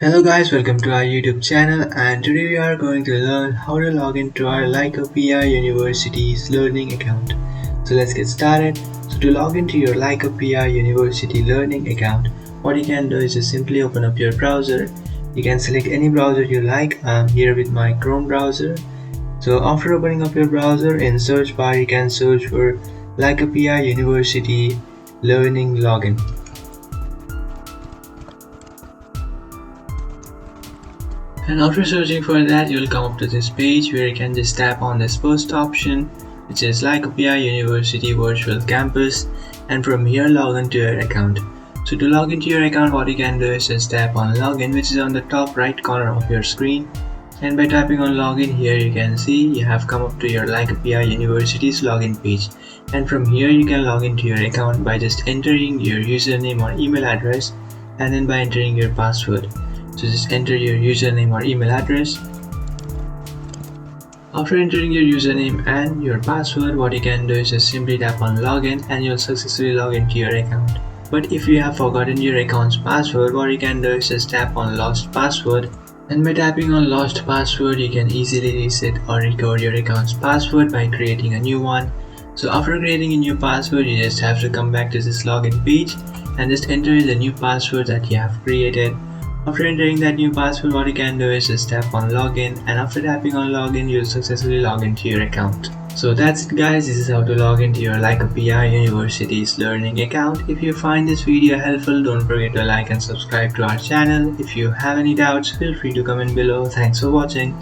Hello guys, welcome to our YouTube channel, and today we are going to learn how to log into our Laikipia University's Learning Account. So let's get started. So to log into your Laikipia University Learning Account, what you can do is just simply open up your browser. You can select any browser you like. I'm here with my Chrome browser. So after opening up your browser, in search bar you can search for Laikipia University Learning Login. And after searching for that, you'll come up to this page where you can just tap on this first option, which is Laikipia University Virtual Campus, and from here log into your account. So to log into your account, what you can do is just tap on login, which is on the top right corner of your screen. And by tapping on login here, you can see you have come up to your Laikipia University's login page. And from here you can log into your account by just entering your username or email address, and then by entering your password. So just enter your username or email address. After entering your username and your password, what you can do is just simply tap on login and you'll successfully log into your account. But if you have forgotten your account's password, what you can do is just tap on lost password, and by tapping on lost password you can easily reset or recover your account's password by creating a new one. So after creating a new password, you just have to come back to this login page and just enter the new password that you have created. After entering that new password, what you can do is just tap on login, and after tapping on login you'll successfully log into your account. So that's it guys, this is how to log into your Laikipia University's learning account. If you find this video helpful, don't forget to like and subscribe to our channel. If you have any doubts, feel free to comment below. Thanks for watching.